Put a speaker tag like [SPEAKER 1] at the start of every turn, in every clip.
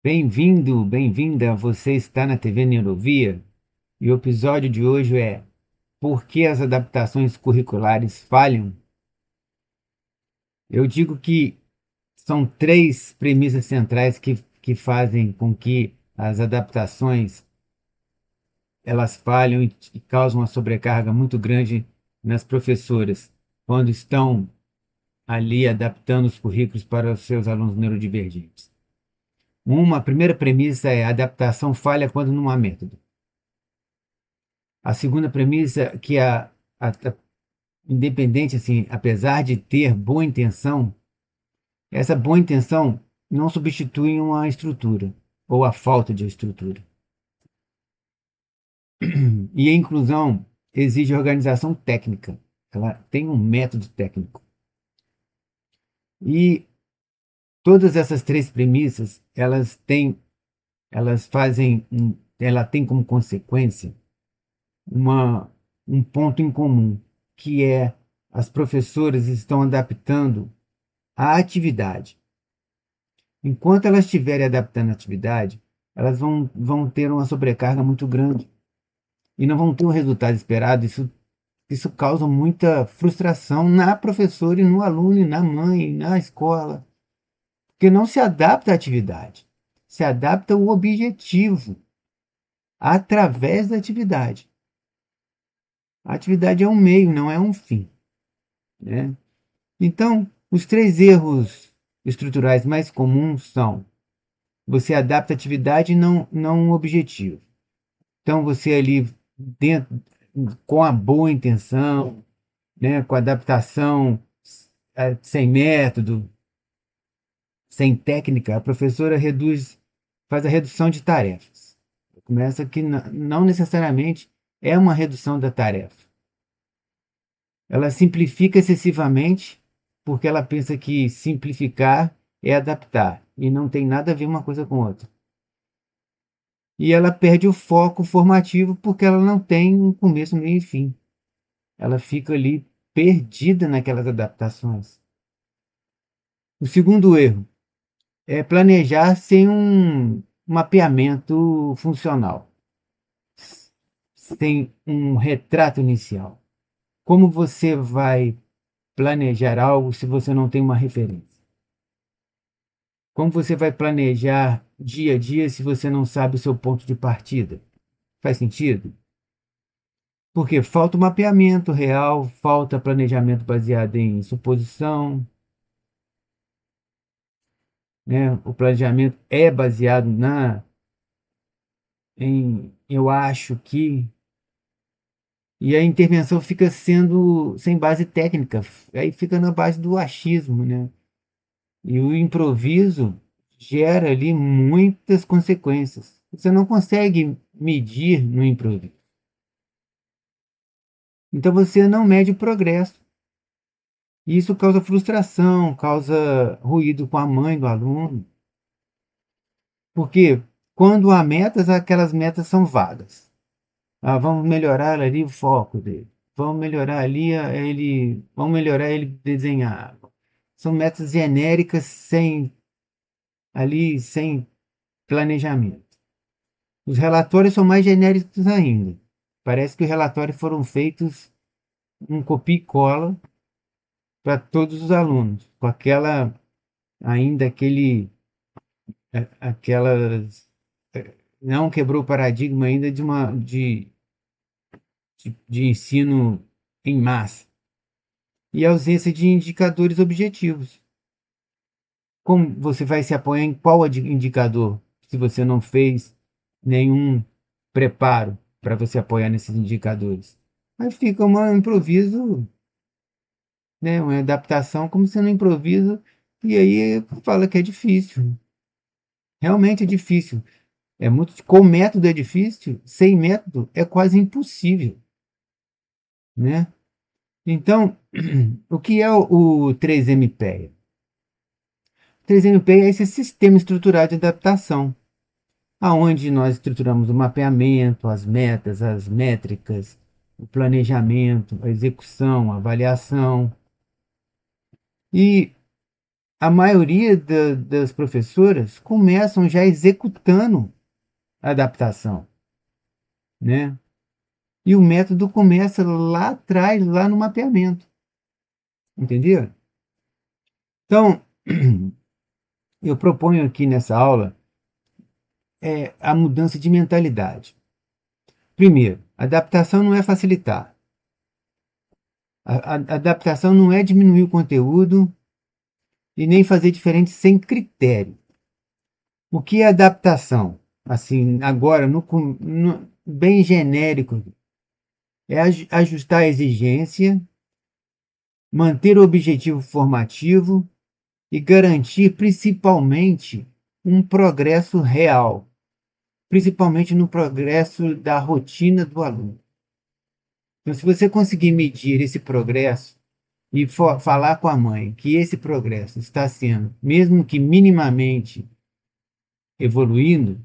[SPEAKER 1] Bem-vindo, bem-vinda. Você está na TV Neurovia e o episódio de hoje é Por que as adaptações curriculares falham? Eu digo que são três premissas centrais que fazem com que as adaptações elas falham e causam uma sobrecarga muito grande nas professoras quando estão ali adaptando os currículos para os seus alunos neurodivergentes. A primeira premissa é a adaptação falha quando não há método. A segunda premissa é que independente, assim, apesar de ter boa intenção, essa boa intenção não substitui uma estrutura ou a falta de estrutura. E a inclusão exige organização técnica. Ela tem um método técnico. E todas essas três premissas, ela tem como consequência uma, um ponto em comum, que é as professoras estão adaptando a atividade. Enquanto elas estiverem adaptando a atividade, elas vão ter uma sobrecarga muito grande e não vão ter o resultado esperado. Isso causa muita frustração na professora e no aluno, e na mãe, e na escola, porque não se adapta à atividade, se adapta ao objetivo através da atividade. A atividade é um meio, não é um fim, né? Então, os três erros estruturais mais comuns são: você adapta a atividade e não um objetivo. Então, você ali, dentro, com a boa intenção, né, com a adaptação sem método, sem técnica, a professora faz a redução de tarefas. Começa que não necessariamente é uma redução da tarefa. Ela simplifica excessivamente porque ela pensa que simplificar é adaptar e não tem nada a ver uma coisa com outra. E ela perde o foco formativo porque ela não tem um começo, meio e fim. Ela fica ali perdida naquelas adaptações. O segundo erro é planejar sem um mapeamento funcional, sem um retrato inicial. Como você vai planejar algo se você não tem uma referência? Como você vai planejar dia a dia se você não sabe o seu ponto de partida? Faz sentido? Porque falta o mapeamento real, falta planejamento baseado em suposição, né? O planejamento é baseado em eu acho que, e a intervenção fica sendo sem base técnica, aí fica na base do achismo, né? E o improviso gera ali muitas consequências. Você não consegue medir no improviso. Então você não mede o progresso. E isso causa frustração, causa ruído com a mãe do aluno. Porque quando há metas, aquelas metas são vagas. Ah, vamos melhorar ali o foco dele. Vamos melhorar vamos melhorar ele desenhar. São metas genéricas sem planejamento. Os relatórios são mais genéricos ainda. Parece que os relatórios foram feitos um copia e cola para todos os alunos, com ainda aquelas, não quebrou o paradigma ainda de ensino em massa e ausência de indicadores objetivos. Como você vai se apoiar em qual indicador se você não fez nenhum preparo para você apoiar nesses indicadores? Aí fica um improviso, né, uma adaptação como sendo um improviso, e aí fala que é difícil. Realmente é difícil. Com método é difícil, sem método é quase impossível, né? Então, o que é o 3MPEA? O 3MPEA é esse sistema estruturado de adaptação, aonde nós estruturamos o mapeamento, as metas, as métricas, o planejamento, a execução, a avaliação. E a maioria das professoras começam já executando a adaptação, né? E o método começa lá atrás, lá no mapeamento, entendeu? Então, eu proponho aqui nessa aula a mudança de mentalidade. Primeiro, adaptação não é facilitar. A adaptação não é diminuir o conteúdo e nem fazer diferente sem critério. O que é adaptação? Assim, agora, bem genérico, é ajustar a exigência, manter o objetivo formativo e garantir principalmente um progresso real, principalmente no progresso da rotina do aluno. Então, se você conseguir medir esse progresso e falar com a mãe que esse progresso está sendo, mesmo que minimamente evoluindo,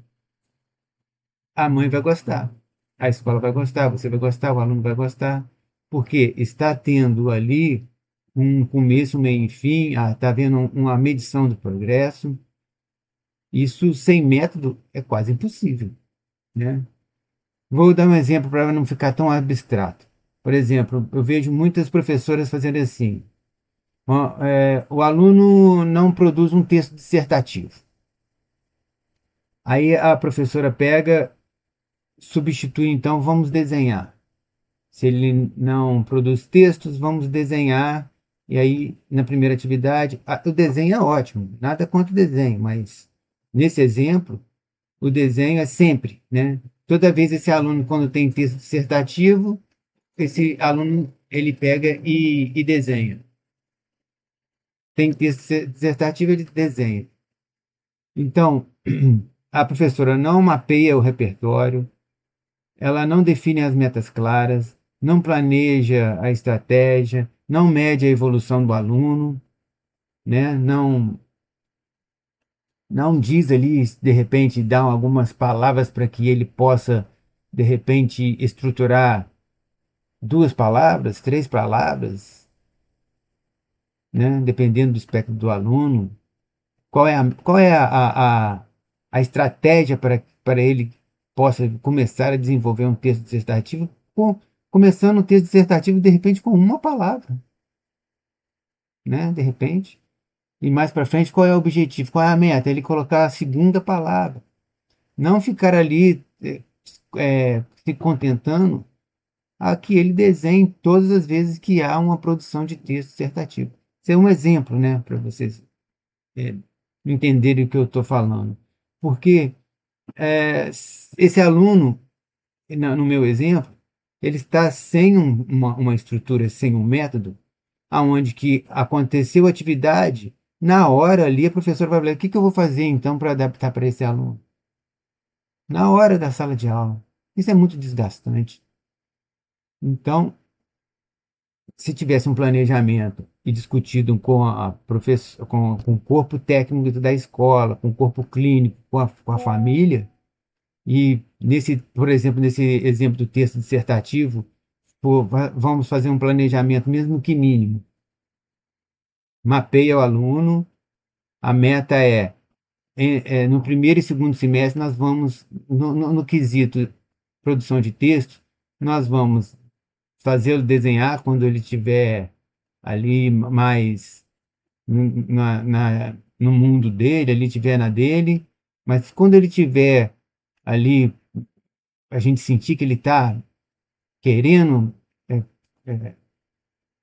[SPEAKER 1] a mãe vai gostar, a escola vai gostar, você vai gostar, o aluno vai gostar, porque está tendo ali um começo, meio e fim, está vendo uma medição do progresso. Isso sem método é quase impossível, né? Vou dar um exemplo para não ficar tão abstrato. Por exemplo, eu vejo muitas professoras fazendo assim: o aluno não produz um texto dissertativo. Aí a professora pega, substitui, então, vamos desenhar. Se ele não produz textos, vamos desenhar. E aí, na primeira atividade, o desenho é ótimo, nada contra o desenho, mas nesse exemplo, o desenho é sempre, né? Toda vez esse aluno, quando tem texto dissertativo, esse aluno ele pega e desenha. Tem texto dissertativo, ele desenha. Então, a professora não mapeia o repertório, ela não define as metas claras, não planeja a estratégia, não mede a evolução do aluno, né? Não diz ali, de repente, dá algumas palavras para que ele possa, de repente, estruturar duas palavras, três palavras, né? Dependendo do espectro do aluno. Qual é a estratégia para ele possa começar a desenvolver um texto dissertativo, começando um texto dissertativo, de repente, com uma palavra, né? De repente. E mais para frente, qual é o objetivo? Qual é a meta? Ele colocar a segunda palavra. Não ficar ali se contentando a que ele desenhe todas as vezes que há uma produção de texto dissertativo. Isso é um exemplo, né, para vocês é, entenderem o que eu estou falando. Porque esse aluno, no meu exemplo, ele está sem uma estrutura, sem um método, aonde que aconteceu a atividade, na hora ali a professora vai falar, o que eu vou fazer então para adaptar para esse aluno? Na hora da sala de aula. Isso é muito desgastante. Então, se tivesse um planejamento e discutido com a professor, com o corpo técnico da escola, com o corpo clínico, com a família, e por exemplo, nesse exemplo do texto dissertativo, vamos fazer um planejamento, mesmo que mínimo. Mapeia o aluno, a meta no primeiro e segundo semestre, nós vamos, no quesito produção de texto, nós vamos fazê-lo desenhar quando ele tiver ali mais no mundo dele, ali tiver na dele, mas quando ele tiver ali, a gente sentir que ele está querendo é, é,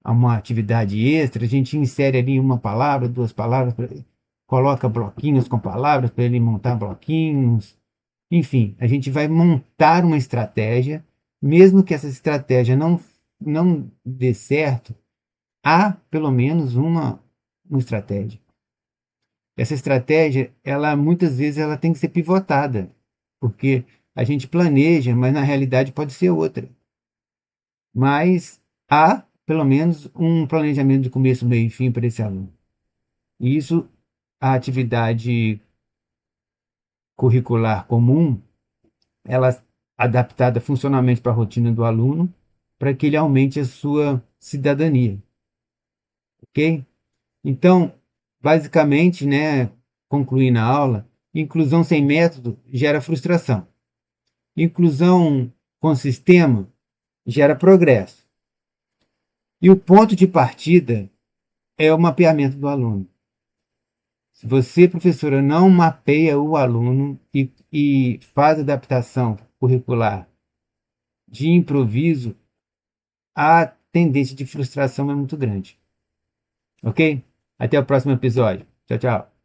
[SPEAKER 1] uma atividade extra, a gente insere ali uma palavra, duas palavras, coloca bloquinhos com palavras para ele montar bloquinhos. Enfim, a gente vai montar uma estratégia, mesmo que essa estratégia não dê certo, há pelo menos uma estratégia. Essa estratégia, ela muitas vezes ela tem que ser pivotada, porque a gente planeja, mas na realidade pode ser outra. Mas há pelo menos um planejamento de começo, meio e fim para esse aluno. E isso, a atividade curricular comum, ela adaptada funcionalmente para a rotina do aluno, para que ele aumente a sua cidadania, ok? Então, Basicamente, né, concluindo a aula, inclusão sem método gera frustração. Inclusão com sistema gera progresso. E o ponto de partida é o mapeamento do aluno. Se você, professora, não mapeia o aluno e faz adaptação curricular de improviso, a tendência de frustração é muito grande. Ok? Até o próximo episódio. Tchau, tchau.